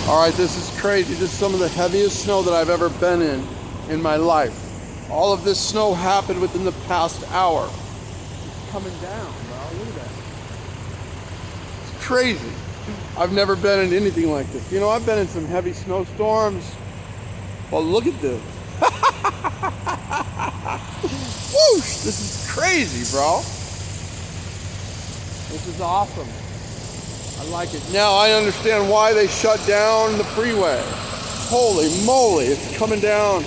All right, this is crazy. This is some of the heaviest snow that I've ever been in my life. All of this snow happened within the past hour. It's coming down, bro. Look at that. It's crazy. I've never been in anything like this. You know, I've been in some heavy snowstorms. Well, look at this. Whoosh! This is crazy, bro. This is awesome. I like it. Now I understand why they shut down the freeway. Holy moly, it's coming down.